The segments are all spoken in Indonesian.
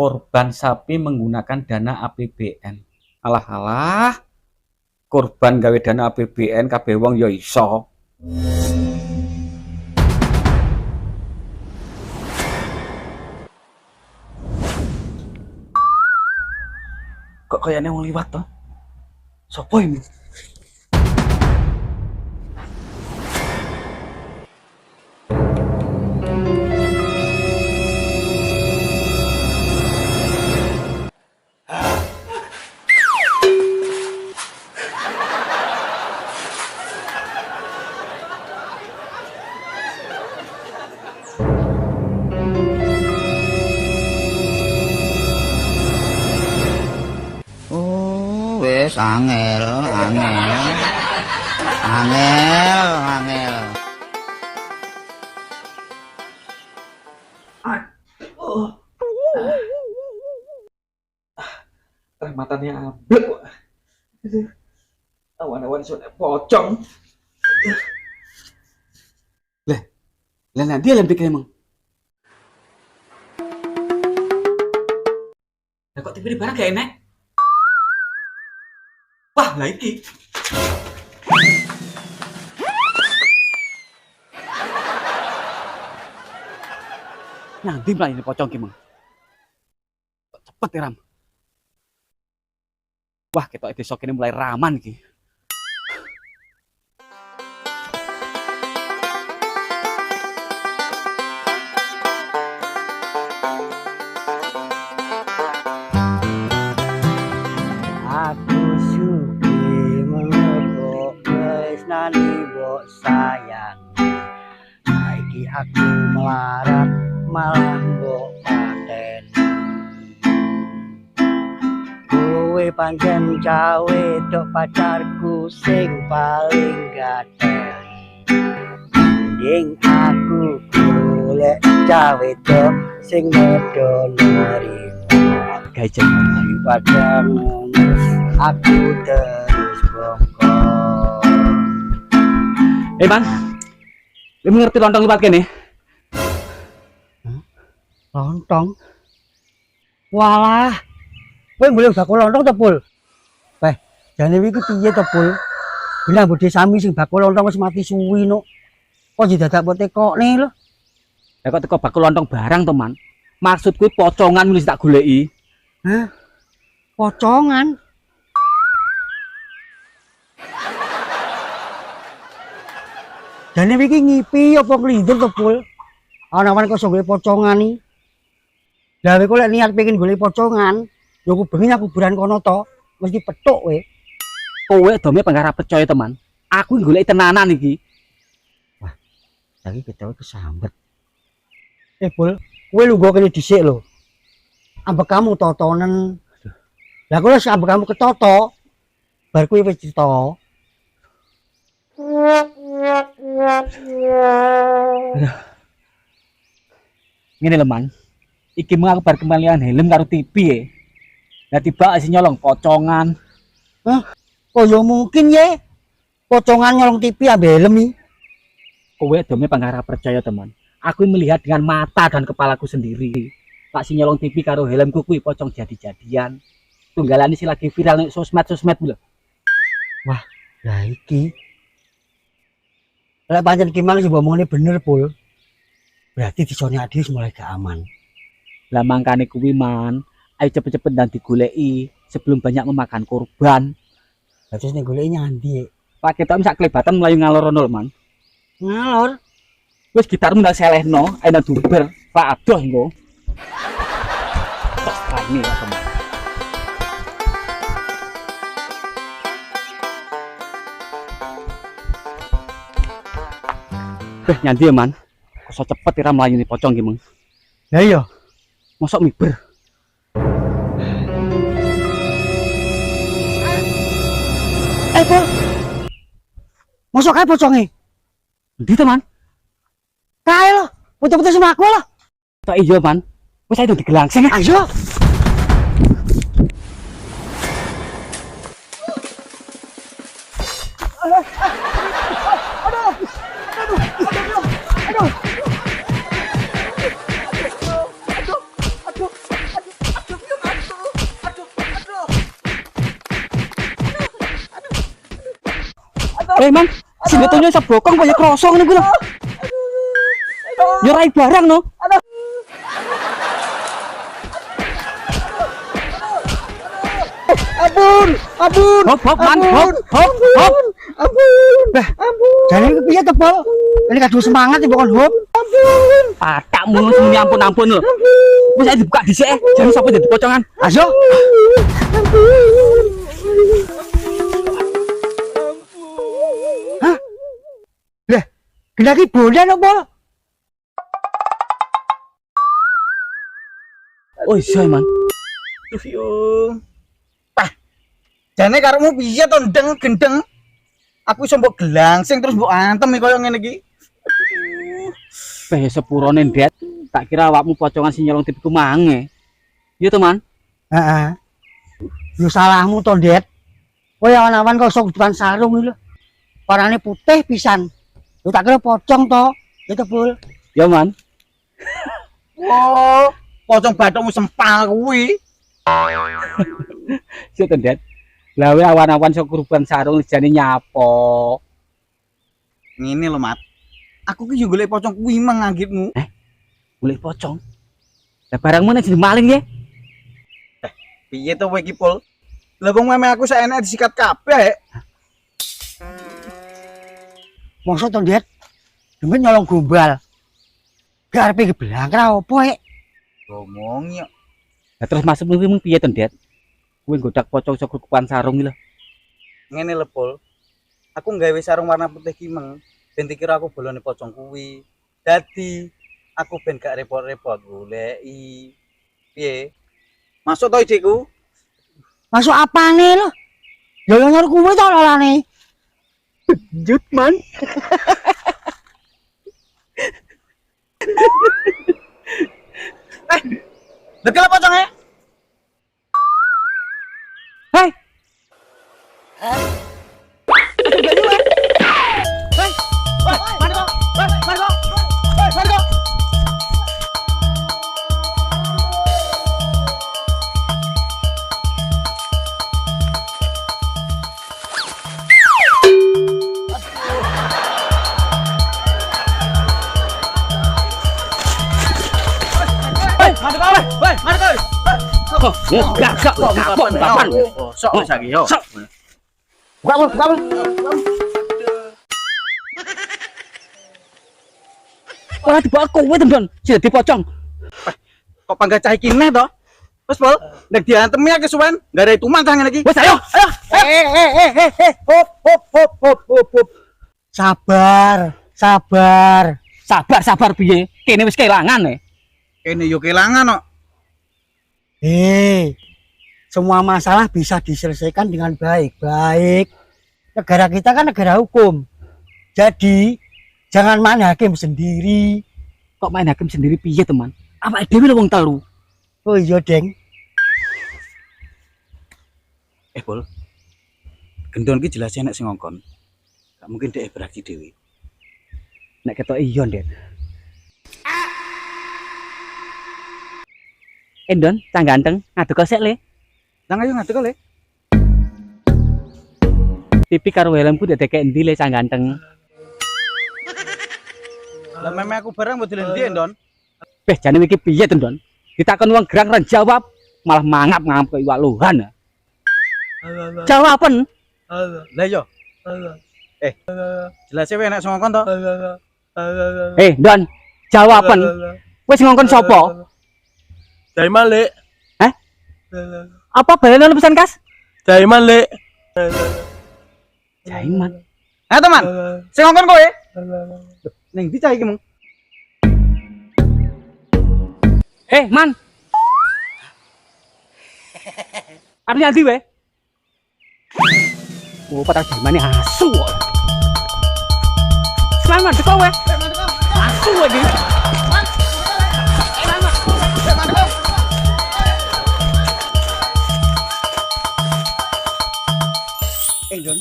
korban sapi menggunakan dana APBN. Alah, korban gawe dana APBN kabeh wong ya iso. Kok kayaknya wong liwat toh? Sopo ini? Wis angel. Matannya amblek kok. Awan-awan sudah pocong. Lah nanti dia lempik emang. Lah kok tiba-tiba barang gak enak? Wah, lah iki. Nanti malah ini pocong gimana? Cepet ya Ram. Wah, ketok desa kene mulai raman iki. Aku suki menepuk tresnani mbok sayang. Saiki aku melarat malah mbok paten. Kowe pancen cawe tok pacarku sing paling gateli. Mending aku golek cawe tok sing medho nerima. Gajen daripada ngenes aku terus bongkok. Man, lu ngerti lontong liwat kene? Lontong? Walah, kowe boleh bakul lontong to, Pul? Jane iki piye to, Pul? Bilang bodhe sami sing bakul lontong wis mati suwi no. Kok didadak mbok tekokne lho. Lah kok teko bakul lontong barang to, Man? Maksud kuwi pocongan wis tak goleki. Hah? Pocongan? Jane iki ngipi apa klindur to, Pul? Ana-ana kok iso golek pocongan iki. Lah kowe lek niat pengen golek pocongan, ya bengi aku kuburan kono to, mesti petuk kowe. Kowe dome pengarap percaya teman. Aku golek tenanan iki. Wah, saiki ketoke kesambet. Pul, kowe lungguh kene dhisik lho. Ambek kamu totonen. Lah kowe wis ambek kamu ketoto. Bar kowe wis cerita. Ngene lho, Man. Iki mung aku bar kembalian helm karo TV ya. Lah tiba asih nyolong pocongan. Hah? Kok ya mungkin ya? Pocongan nyolong TV ambil helm iki. Kowe dome pengarap percaya teman. Aku melihat dengan mata dan kepalaku sendiri. Tak si nyolong TV karo helmku kuwi pocong jadi-jadian. Tunggalan isi lagi viral ning sosmed lho. Wah, lah iki. Lek pancen Kimang sing omongane bener, Pul. Berarti disone adis mulai gak aman. Lah mangkane kuwi, Man. Ayo cepet-cepet dan digoleki sebelum banyak memakan korban. Lah terus nek goleki nyandi. Pak ketok sak klebatan mlayu ngalor rono, Man. Ngalor. Wis gitarmu ndak selehno, ayo nang duber. Pak adoh engko. Tok rame ya, teman. Nyandi ya, Man. Kok cepet ira mlayu ni pocong ki, Mang. Lah iya. Mosok miber. Pul. Mosok kae poconge. Endi to, Man? Kae lho, putus-putus sama aku lho. Tok iya, Man. Wis ayo digelangsing. Ayo. Man, sebetulnya sebrokong banyak krosong nih gue loh. Nyorai barang no. Ampun, ampun. Hop, man, hop. Jadi iki piye to, Pol? Ini kado semangat ya bukan hop. Patak mulu sini ampun loh. Wis aja dibuka dhisik jangan sampai jadi pocongan. Ayo. Hah? Lah, kena ki bodan apa? Oh iya man. Yo. Pah. Jane karemu piye to ndeng gendeng? Aku iso mbok gelangsing terus mbok antem koyo ngene iki. Beh sepurone ndet. Tak kira awakmu pocongan sing nyolong tipiku mange. Iya teman. Heeh. Lu salahmu to, Ndet. Kowe awan-awan kok sok depan sarung iki lho. Warnane putih pisan. Lu tak kira pocong to. Ya to, Pul. Ya man. Oh, pocong bathukmu sempal kuwi. Iya to ndet. Lah we awan-awan sok kurban sarung jane nyapo. Ngene lho, Mat. Aku ki yo golek pocong kuwi mang anggitmu. Golek pocong. Lah barangmu nek jadi maling ya. Piye to kowe iki, Pul? Lah wong meme aku saenek disikat kabeh. Maksud to, Ndet? Demen nyolong gombal. Karepe geblangkra opo, Ek? Ngomong yo. Lah terus maksudmu kuwi piye to ndet? Kowe godak pocong sok kurban sarung iki lho. Ngene lho, Pul. Aku nggawe sarung warna putih ki meng ben dikira aku bolone pocong kuwi. Dadi aku ben gak repot-repot goleki. Piye? Masuk to ideku? Masuk apane lho? Ya nyor kuwi to lolane. Jut man. Dekel pocongnya? Hei. Enggak, kapan. Sok lagi yo. Sok. Buka. Ora dibawa kowe teman, sing dadi pocong. Kok panggah cah iki neh to? Wes, Pol. Nek diantemi akeh suwen, gak ada ituman cah ngene iki. Wes ayo. Hop. Sabar. Piye? Kene wis kelangan e. Kene yo kelangan kok. Semua masalah bisa diselesaikan dengan baik-baik. Negara kita kan negara hukum. Jadi, jangan main hakim sendiri. Kok main hakim sendiri piye, teman? Awake dhewe lho wong telu. Oh iya, Deng. Pol. Gendon ki jelas enek sing ngongkon. Gak mungkin dhek beraksi dhewe. Nek ketok iya, Ndet. Endon, cang ganteng, ngaduk kosek le. Nang ayo ngadeg le. Tipi karo helmku dadek endi le cang ganteng. Lah meme aku barang mbok dilen ndi, Don? Beh, jane iki piye, Don? Ditakon wong gerang ra jawab, malah mangap-ngap kaya iwak lohan. Jawaben. Lah yo. Jelas ewe enek sing ngongkon to. Don, jawaben. Wis ngongkon sapa? Daiman lek. Hah? Apa balene pesan kas? Daiman lek. Jaiman. Teman. Sing ngongkon kowe? Ning ndi cah iki mung? Man. Artinya ndi we? Oh, patah Jaimane asu. Selamat teko we. Asu iki. Don,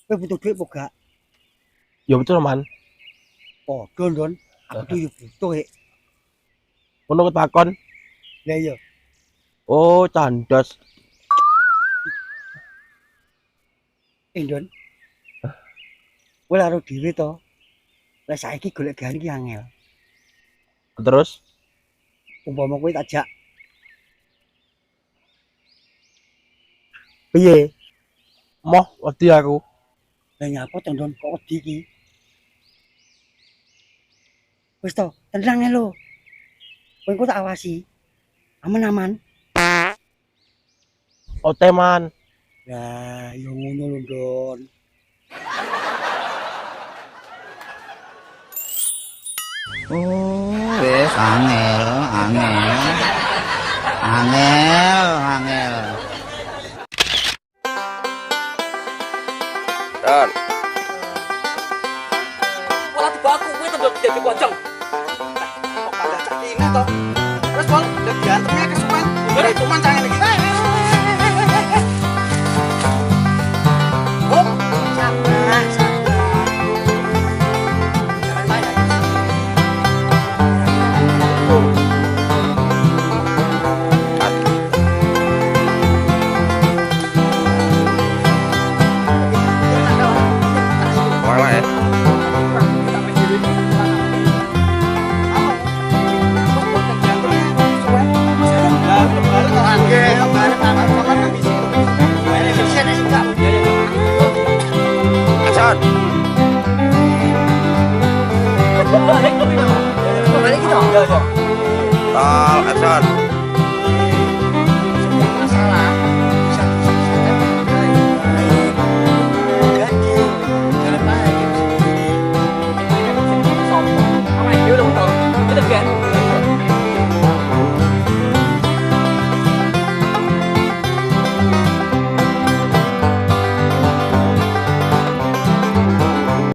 kowe butuh duit apa gak? Ya betul, Man. Oh, Don, aku tuh butuh, Ngono ketakon. Lah iya. Oh, candas. Don, Kowe karo dhewe to. Lah saiki golek gawe iki angel. Terus Umpama kowe tak jak. Piye? moh wedi aku. Lah nyapa to Ndon kok wedi iki? Wis to, tenang lho. Kowe engko tak awasi. Aman-aman. Oteman. Lah, yo ngono lho, Ndon. Oh, wis angel, angel. Angel, angel. Dan Malah tiba aku kuwi to dadi pocong. Kok pada cak ini toh. Terus pol, udah diantemnya kesuwen. Udah cuman cangen lagi. Oh, sabar, sabar. Jangan banyak. mana ya? Action. Balik gitu. Action.